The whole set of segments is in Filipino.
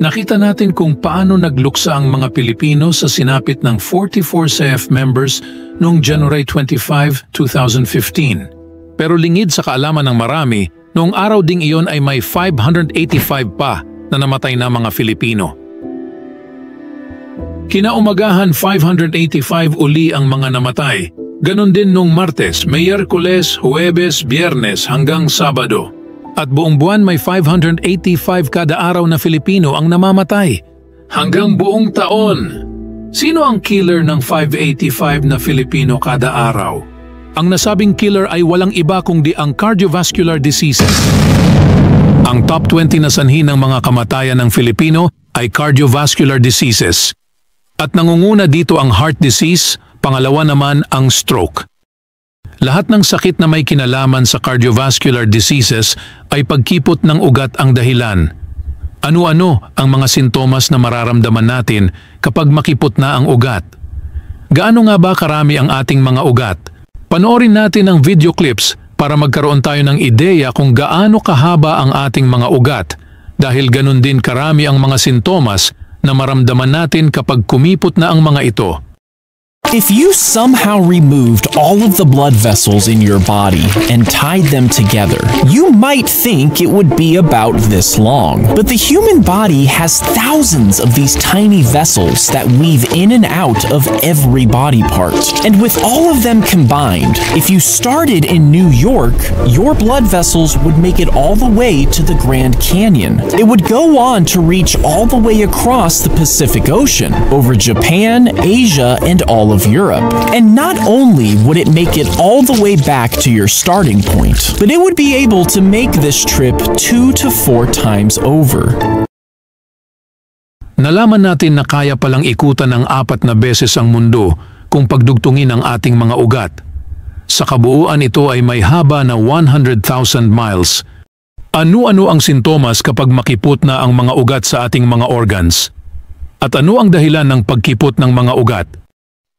nakita natin kung paano nagluksa ang mga Pilipino sa sinapit ng 44 CF members noong January 25, 2015. Pero lingid sa kaalaman ng marami, noong araw ding iyon ay may 585 pa na namatay na mga Filipino. Kinaumagahan 585 uli ang mga namatay. Ganon din noong Martes, Miyerkules, Huwebes, Biyernes hanggang Sabado. At buong buwan may 585 kada araw na Filipino ang namamatay. Hanggang buong taon. Sino ang killer ng 585 na Filipino kada araw? Ang nasabing killer ay walang iba kundi ang cardiovascular diseases. Ang top 20 na sanhi ng mga kamatayan ng Filipino ay cardiovascular diseases. At nangunguna dito ang heart disease, pangalawa naman ang stroke. Lahat ng sakit na may kinalaman sa cardiovascular diseases ay pagkipot ng ugat ang dahilan. Ano-ano ang mga sintomas na mararamdaman natin kapag makipot na ang ugat? Gaano nga ba karami ang ating mga ugat? Panoorin natin ang video clips para magkaroon tayo ng ideya kung gaano kahaba ang ating mga ugat dahil ganun din karami ang mga sintomas na maramdaman natin kapag kumipot na ang mga ito. If you somehow removed all of the blood vessels in your body and tied them together, you might think it would be about this long. But the human body has thousands of these tiny vessels that weave in and out of every body part. And with all of them combined, if you started in New York, your blood vessels would make it all the way to the Grand Canyon. It would go on to reach all the way across the Pacific Ocean, over Japan, Asia, and all of Europe. And not only would it make it all the way back to your starting point, but it would be able to make this trip 2 to 4 times over. Nalaman natin na kaya palang ikutan ng 4 na beses ang mundo kung pagdugtungin ang ating mga ugat. Sa kabuuan ito ay may haba na 100,000 miles. Ano-ano ang sintomas kapag makipot na ang mga ugat sa ating mga organs? At ano ang dahilan ng pagkipot ng mga ugat?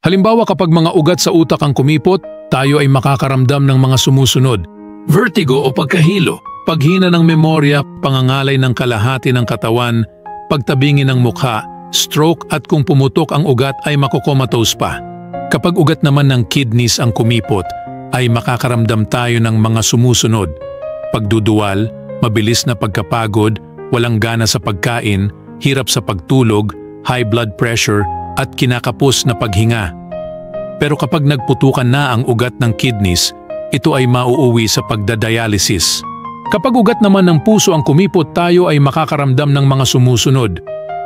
Halimbawa kapag mga ugat sa utak ang kumipot, tayo ay makakaramdam ng mga sumusunod. Vertigo o pagkahilo, paghina ng memorya, pangangalay ng kalahati ng katawan, pagtabingi ng mukha, stroke at kung pumutok ang ugat ay makocomatose pa. Kapag ugat naman ng kidneys ang kumipot, ay makakaramdam tayo ng mga sumusunod. Pagduduwal, mabilis na pagkapagod, walang gana sa pagkain, hirap sa pagtulog, high blood pressure, at kinakapos na paghinga. Pero kapag nagputukan na ang ugat ng kidneys, ito ay mauuwi sa pagdadialysis. Kapag ugat naman ng puso ang kumipot, tayo ay makakaramdam ng mga sumusunod.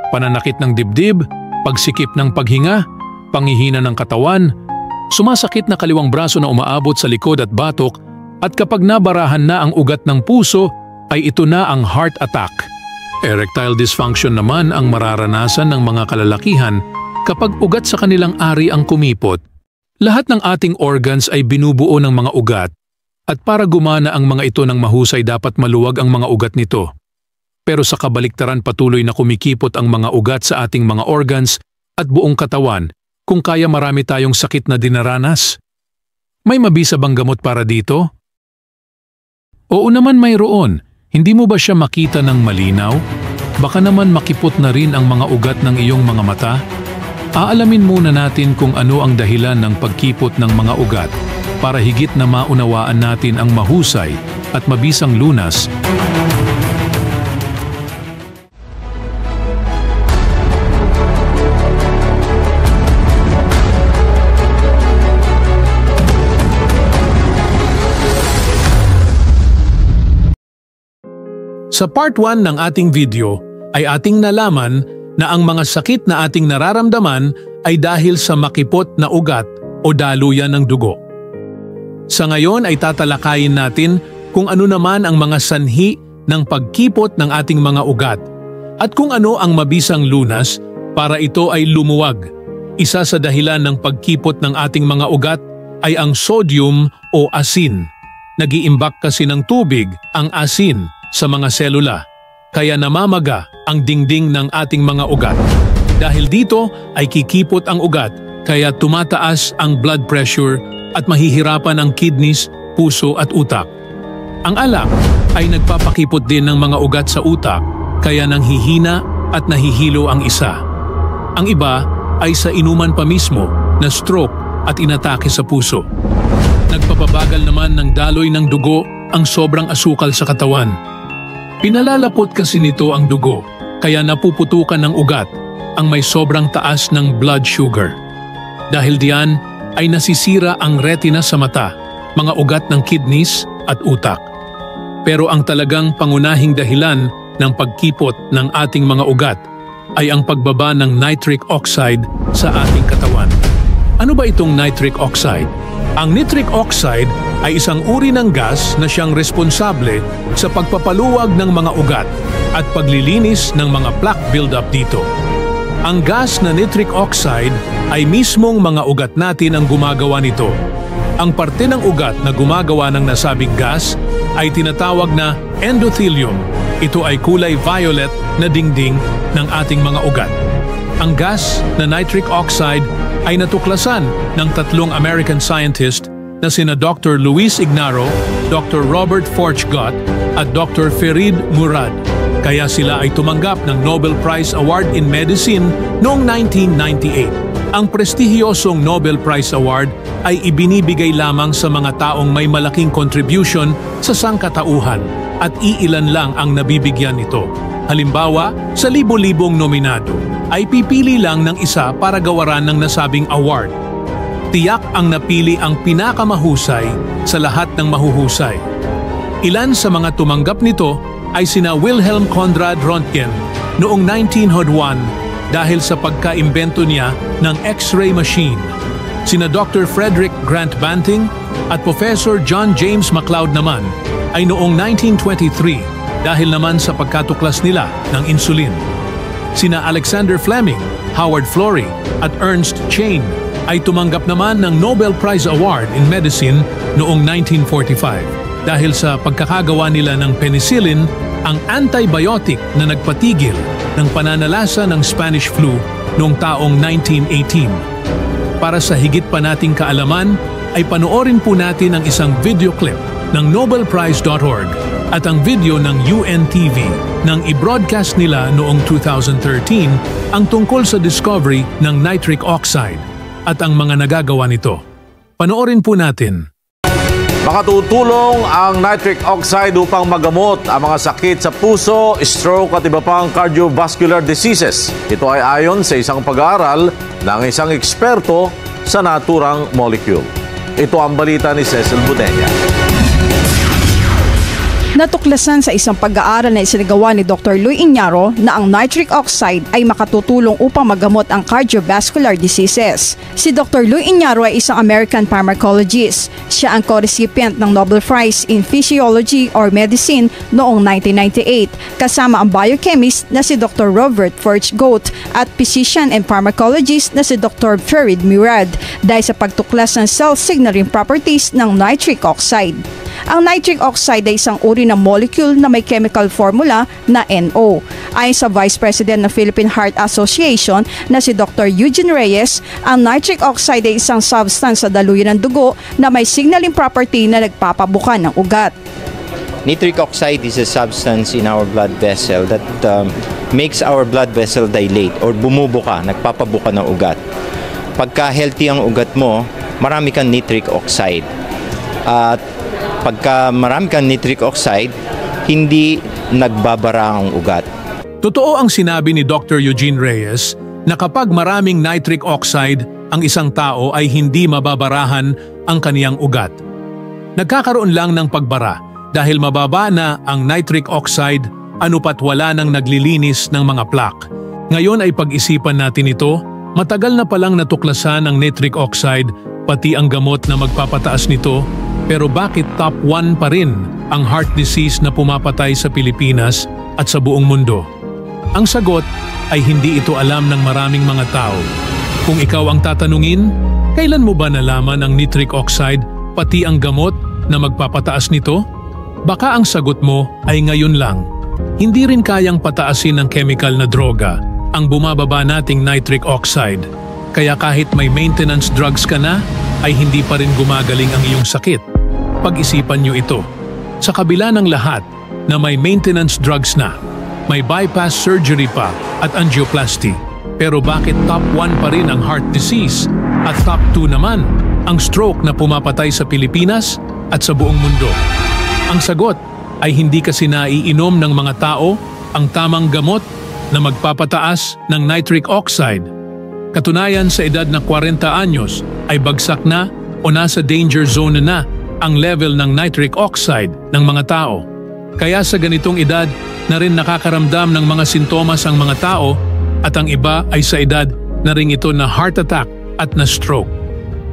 Pananakit ng dibdib, pagsikip ng paghinga, panghihina ng katawan, sumasakit na kaliwang braso na umaabot sa likod at batok, at kapag nabarahan na ang ugat ng puso, ay ito na ang heart attack. Erectile dysfunction naman ang mararanasan ng mga kalalakihan kapag ugat sa kanilang ari ang kumipot. Lahat ng ating organs ay binubuo ng mga ugat at para gumana ang mga ito ng mahusay dapat maluwag ang mga ugat nito. Pero sa kabaliktaran patuloy na kumikipot ang mga ugat sa ating mga organs at buong katawan kung kaya marami tayong sakit na dinaranas. May mabisa bang gamot para dito? Oo naman mayroon. Hindi mo ba siya makita ng malinaw? Baka naman makipot na rin ang mga ugat ng iyong mga mata? Aalamin muna natin kung ano ang dahilan ng pagkipot ng mga ugat para higit na maunawaan natin ang mahusay at mabisang lunas. Sa part 1 ng ating video ay ating nalaman na ang mga sakit na ating nararamdaman ay dahil sa makipot na ugat o daluyan ng dugo. Sa ngayon ay tatalakayin natin kung ano naman ang mga sanhi ng pagkipot ng ating mga ugat at kung ano ang mabisang lunas para ito ay lumuwag. Isa sa dahilan ng pagkipot ng ating mga ugat ay ang sodium o asin. Nag-iimbak kasi ng tubig ang asin sa mga selula, kaya namamaga ang dingding ng ating mga ugat. Dahil dito ay kikipot ang ugat, kaya tumataas ang blood pressure at mahihirapan ang kidneys, puso at utak. Ang alak ay nagpapakipot din ng mga ugat sa utak, kaya nanghihina at nahihilo ang isa. Ang iba ay sa inuman pa mismo na stroke at inatake sa puso. Nagpapabagal naman ng daloy ng dugo ang sobrang asukal sa katawan. Pinalalapot kasi nito ang dugo, kaya napuputukan ng ugat ang may sobrang taas ng blood sugar. Dahil diyan ay nasisira ang retina sa mata, mga ugat ng kidneys at utak. Pero ang talagang pangunahing dahilan ng pagkipot ng ating mga ugat ay ang pagbaba ng nitric oxide sa ating katawan. Ano ba itong nitric oxide? Ang nitric oxide ay isang uri ng gas na siyang responsable sa pagpapaluwag ng mga ugat at paglilinis ng mga plaque buildup dito. Ang gas na nitric oxide ay mismong mga ugat natin ang gumagawa nito. Ang parte ng ugat na gumagawa ng nasabing gas ay tinatawag na endothelium. Ito ay kulay violet na dingding ng ating mga ugat. Ang gas na nitric oxide ay natuklasan ng tatlong American scientist na sina Dr. Luis Ignarro, Dr. Robert Forchgott at Dr. Ferid Murad. Kaya sila ay tumanggap ng Nobel Prize Award in Medicine noong 1998. Ang prestihiyosong Nobel Prize Award ay ibinibigay lamang sa mga taong may malaking contribution sa sangkatauhan at iilan lang ang nabibigyan nito. Halimbawa, sa libo-libong nominado ay pipili lang ng isa para gawaran ng nasabing award. Tiyak ang napili ang pinakamahusay sa lahat ng mahuhusay. Ilan sa mga tumanggap nito ay sina Wilhelm Conrad Röntgen noong 1901 dahil sa pagkaimbento niya ng X-ray machine. Sina Dr. Frederick Grant Banting at Professor John James MacLeod naman ay noong 1923 dahil naman sa pagkatuklas nila ng insulin. Sina Alexander Fleming, Howard Florey at Ernst Chain ay tumanggap naman ng Nobel Prize Award in Medicine noong 1945 dahil sa pagkakagawa nila ng penicillin, ang antibiotic na nagpatigil ng pananalasa ng Spanish flu noong taong 1918. Para sa higit pa nating kaalaman, ay panoorin po natin ang isang video clip ng nobelprize.org at ang video ng UNTV nang i-broadcast nila noong 2013 ang tungkol sa discovery ng nitric oxide at ang mga nagagawa nito. Panoorin po natin. Makatutulong ang nitric oxide upang magamot ang mga sakit sa puso, stroke at iba pang cardiovascular diseases. Ito ay ayon sa isang pag-aaral ng isang eksperto sa naturang molecule. Ito ang balita ni Cecil Budenya. Natuklasan sa isang pag-aaral na isinagawa ni Dr. Luis Ignarro na ang nitric oxide ay makatutulong upang magamot ang cardiovascular diseases. Si Dr. Luis Ignarro ay isang American pharmacologist. Siya ang co-recipient ng Nobel Prize in Physiology or Medicine noong 1998, kasama ang biochemist na si Dr. Robert Forchgott at physician and pharmacologist na si Dr. Ferid Murad dahil sa pagtuklas ng cell signaling properties ng nitric oxide. Ang nitric oxide ay isang uri ng molecule na may chemical formula na NO. Ayon sa Vice President ng Philippine Heart Association na si Dr. Eugene Reyes, ang nitric oxide ay isang substance sa daluyan ng dugo na may signaling property na nagpapabuka ng ugat. Nitric oxide is a substance in our blood vessel that makes our blood vessel dilate or bumubuka, nagpapabuka ng ugat. Pagka healthy ang ugat mo, marami kang nitric oxide. At pagka marami kang nitric oxide, hindi nagbabara ang ugat. Totoo ang sinabi ni Dr. Eugene Reyes na kapag maraming nitric oxide, ang isang tao ay hindi mababarahan ang kaniyang ugat. Nagkakaroon lang ng pagbara dahil mababa na ang nitric oxide anupat wala nang naglilinis ng mga plaque. Ngayon ay pag-isipan natin ito, matagal na palang natuklasan ang nitric oxide pati ang gamot na magpapataas nito. Pero bakit top 1 pa rin ang heart disease na pumapatay sa Pilipinas at sa buong mundo? Ang sagot ay hindi ito alam ng maraming mga tao. Kung ikaw ang tatanungin, kailan mo ba nalaman ang nitric oxide pati ang gamot na magpapataas nito? Baka ang sagot mo ay ngayon lang. Hindi rin kayang pataasin ng chemical na droga ang bumababa nating nitric oxide. Kaya kahit may maintenance drugs ka na, ay hindi pa rin gumagaling ang iyong sakit. Pag-isipan nyo ito, sa kabila ng lahat na may maintenance drugs na, may bypass surgery pa at angioplasty. Pero bakit top 1 pa rin ang heart disease at top 2 naman ang stroke na pumapatay sa Pilipinas at sa buong mundo? Ang sagot ay hindi kasi naiinom ng mga tao ang tamang gamot na magpapataas ng nitric oxide. Katunayan, sa edad na 40 anyos ay bagsak na o nasa danger zone na ang level ng nitric oxide ng mga tao. Kaya sa ganitong edad na rin nakakaramdam ng mga sintomas ang mga tao at ang iba ay sa edad na rin ito na heart attack at na stroke.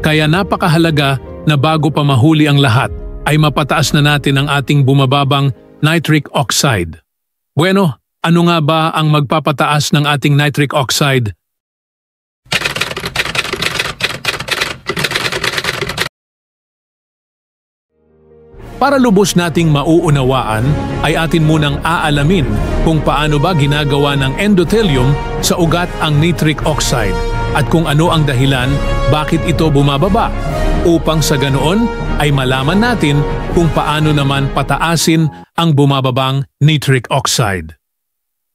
Kaya napakahalaga na bago pa mahuli ang lahat ay mapataas na natin ang ating bumababang nitric oxide. Bueno, ano nga ba ang magpapataas ng ating nitric oxide? Para lubos nating mauunawaan, ay atin munang aalamin kung paano ba ginagawa ng endothelium sa ugat ang nitric oxide at kung ano ang dahilan bakit ito bumababa, upang sa ganoon ay malaman natin kung paano naman pataasin ang bumababang nitric oxide.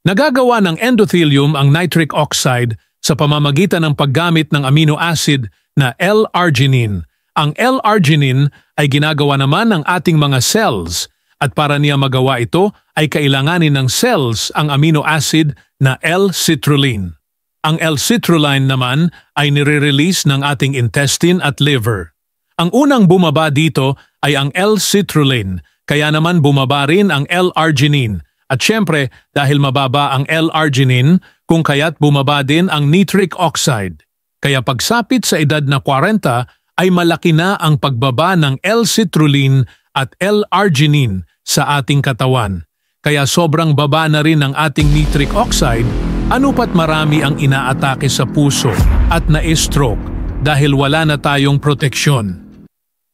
Nagagawa ng endothelium ang nitric oxide sa pamamagitan ng paggamit ng amino acid na L-arginine. Ang L-arginine ay ginagawa naman ng ating mga cells at para niya magawa ito ay kailanganin ng cells ang amino acid na L-citrulline. Ang L-citrulline naman ay nire-release ng ating intestine at liver. Ang unang bumaba dito ay ang L-citrulline, kaya naman bumaba rin ang L-arginine. At syempre, dahil mababa ang L-arginine, kung kaya't bumaba din ang nitric oxide. Kaya pagsapit sa edad na 40, ay malaki na ang pagbaba ng L-citrulline at L-arginine sa ating katawan. Kaya sobrang baba na rin ang ating nitric oxide, ano pat marami ang inaatake sa puso at na-stroke dahil wala na tayong proteksyon.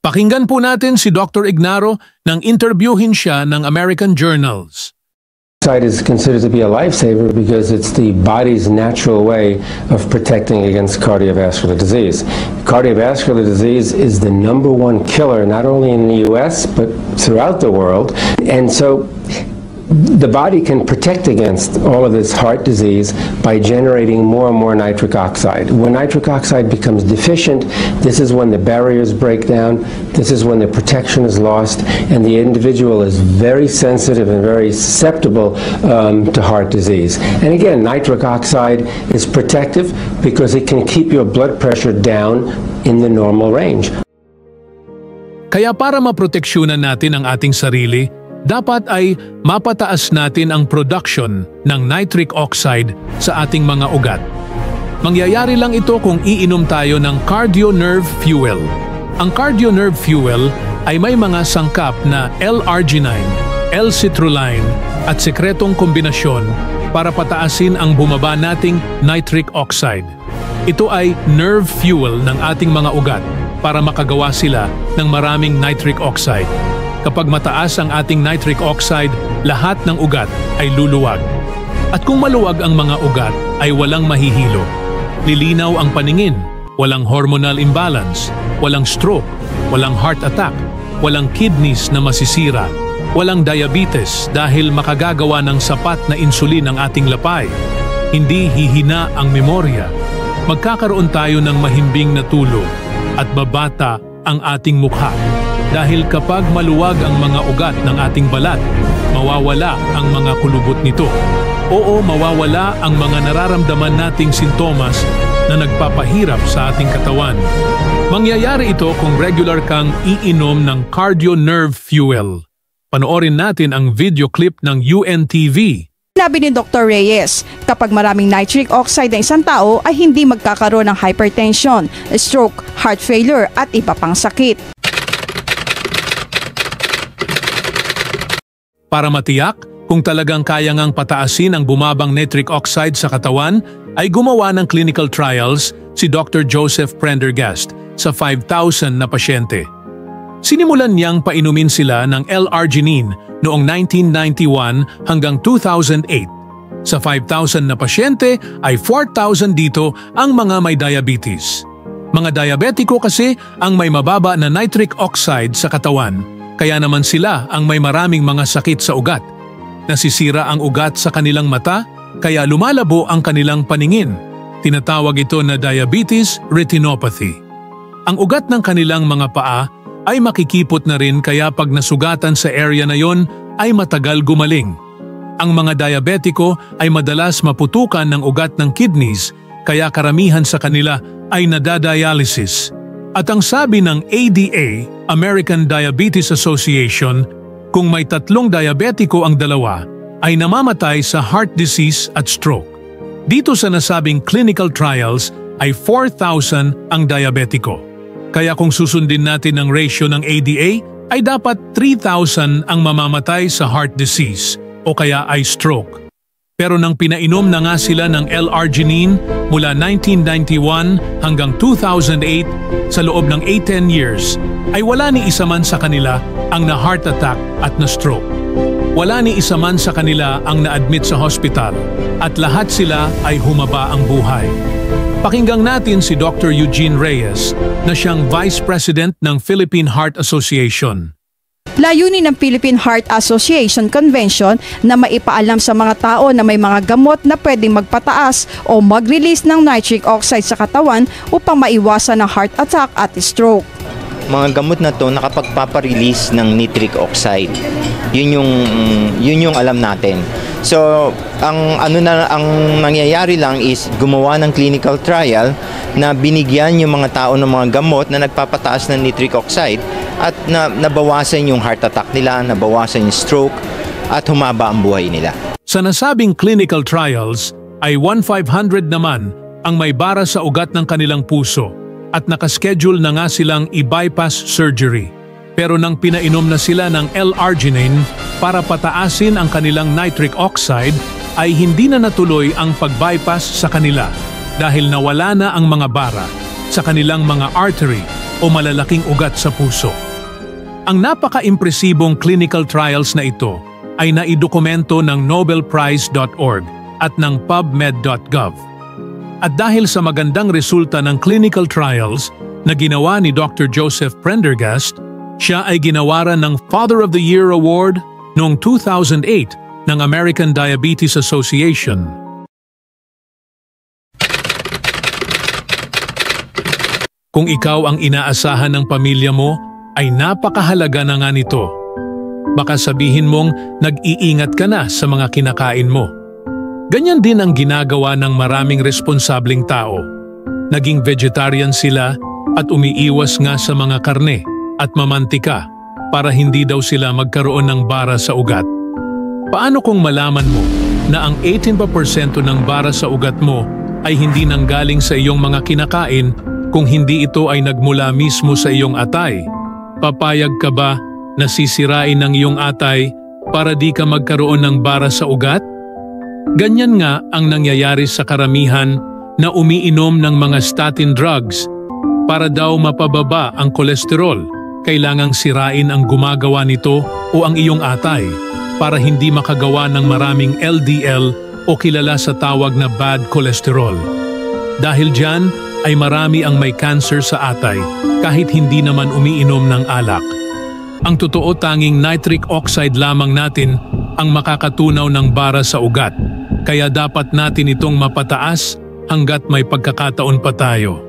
Pakinggan po natin si Dr. Ignaro nang interviewin siya ng American Journals. Is considered to be a lifesaver because it's the body's natural way of protecting against cardiovascular disease. Cardiovascular disease is the #1 killer not only in the US but throughout the world, and so the body can protect against all of this heart disease by generating more and more nitric oxide. When nitric oxide becomes deficient, this is when the barriers break down, this is when the protection is lost, and the individual is very sensitive and very susceptible to heart disease. And again, nitric oxide is protective because it can keep your blood pressure down in the normal range. Kaya para maproteksyonan natin ang ating sarili, dapat ay mapataas natin ang production ng nitric oxide sa ating mga ugat. Mangyayari lang ito kung iinom tayo ng cardio nerve fuel. Ang cardio nerve fuel ay may mga sangkap na L-arginine, L-citrulline at sekretong kombinasyon para pataasin ang bumaba nating nitric oxide. Ito ay nerve fuel ng ating mga ugat para makagawa sila ng maraming nitric oxide. Kapag mataas ang ating nitric oxide, lahat ng ugat ay luluwag. At kung maluwag ang mga ugat, ay walang mahihilo. Lilinaw ang paningin, walang hormonal imbalance, walang stroke, walang heart attack, walang kidneys na masisira, walang diabetes dahil makagagawa ng sapat na insulin ang ating lapay. Hindi hihina ang memorya. Magkakaroon tayo ng mahimbing na tulog at babata ang ating mukha. Dahil kapag maluwag ang mga ugat ng ating balat, mawawala ang mga kulubot nito. Oo, mawawala ang mga nararamdaman nating sintomas na nagpapahirap sa ating katawan. Mangyayari ito kung regular kang iinom ng cardio nerve fuel. Panoorin natin ang video clip ng UNTV. Sinabi ni Dr. Reyes, kapag maraming nitric oxide ng isang tao ay hindi magkakaroon ng hypertension, stroke, heart failure at iba pang sakit. Para matiyak kung talagang kaya ngang pataasin ang bumabang nitric oxide sa katawan, ay gumawa ng clinical trials si Dr. Joseph Prendergast sa 5,000 na pasyente. Sinimulan niyang painumin sila ng L-arginine noong 1991 hanggang 2008. Sa 5,000 na pasyente ay 4,000 dito ang mga may diabetes. Mga diabetiko kasi ang may mababa na nitric oxide sa katawan. Kaya naman sila ang may maraming mga sakit sa ugat. Nasisira ang ugat sa kanilang mata, kaya lumalabo ang kanilang paningin. Tinatawag ito na diabetes retinopathy. Ang ugat ng kanilang mga paa ay makikipot na rin, kaya pag nasugatan sa area na yon ay matagal gumaling. Ang mga diabetiko ay madalas maputukan ng ugat ng kidneys, kaya karamihan sa kanila ay nadadialysis. At ang sabi ng ADA, American Diabetes Association, kung may 3 diabetiko ang dalawa, ay namamatay sa heart disease at stroke. Dito sa nasabing clinical trials ay 4,000 ang diabetiko. Kaya kung susundin natin ang ratio ng ADA, ay dapat 3,000 ang mamamatay sa heart disease o kaya ay stroke. Pero nang pinainom na nga sila ng L-arginine mula 1991 hanggang 2008, sa loob ng 10 years, ay wala ni isa man sa kanila ang na-heart attack at na-stroke. Wala ni isa man sa kanila ang na-admit sa hospital at lahat sila ay humaba ang buhay. Pakinggang natin si Dr. Eugene Reyes na siyang Vice President ng Philippine Heart Association. Layunin ng Philippine Heart Association Convention na maipaalam sa mga tao na may mga gamot na pwedeng magpataas o mag-release ng nitric oxide sa katawan upang maiwasan ang heart attack at stroke. Mga gamot na to nakapagpaparelease ng nitric oxide. Yun yung alam natin. So, ang nangyayari lang is gumawa ng clinical trial na binigyan yung mga tao ng mga gamot na nagpapataas ng nitric oxide at nabawasan yung heart attack nila, nabawasan yung stroke at humaba ang buhay nila. Sa nasabing clinical trials ay 1,500 naman ang may bara sa ugat ng kanilang puso at nakaschedule na nga silang i-bypass surgery. Pero nang pinainom na sila ng L-arginine para pataasin ang kanilang nitric oxide, ay hindi na natuloy ang pag-bypass sa kanila dahil nawala na ang mga bara sa kanilang mga artery o malalaking ugat sa puso. Ang napaka-impresibong clinical trials na ito ay naidokumento ng nobelprize.org at ng pubmed.gov. At dahil sa magandang resulta ng clinical trials na ginawa ni Dr. Joseph Prendergast, siya ay ginawaran ng Father of the Year Award noong 2008 ng American Diabetes Association. Kung ikaw ang inaasahan ng pamilya mo, ay napakahalaga na nga nito. Baka sabihin mong nag-iingat ka na sa mga kinakain mo. Ganyan din ang ginagawa ng maraming responsableng tao. Naging vegetarian sila at umiiwas nga sa mga karne at mamantika para hindi daw sila magkaroon ng bara sa ugat. Paano kung malaman mo na ang 18% ng bara sa ugat mo ay hindi nanggaling sa iyong mga kinakain kung hindi ito ay nagmula mismo sa iyong atay? Papayag ka ba na sisirain ng iyong atay para di ka magkaroon ng bara sa ugat? Ganyan nga ang nangyayari sa karamihan na umiinom ng mga statin drugs para daw mapababa ang kolesterol. Kailangang sirain ang gumagawa nito o ang iyong atay para hindi makagawa ng maraming LDL o kilala sa tawag na bad cholesterol. Dahil dyan ay marami ang may cancer sa atay kahit hindi naman umiinom ng alak. Ang totoo, tanging nitric oxide lamang natin ang makakatunaw ng bara sa ugat, kaya dapat natin itong mapataas hanggat may pagkakataon pa tayo.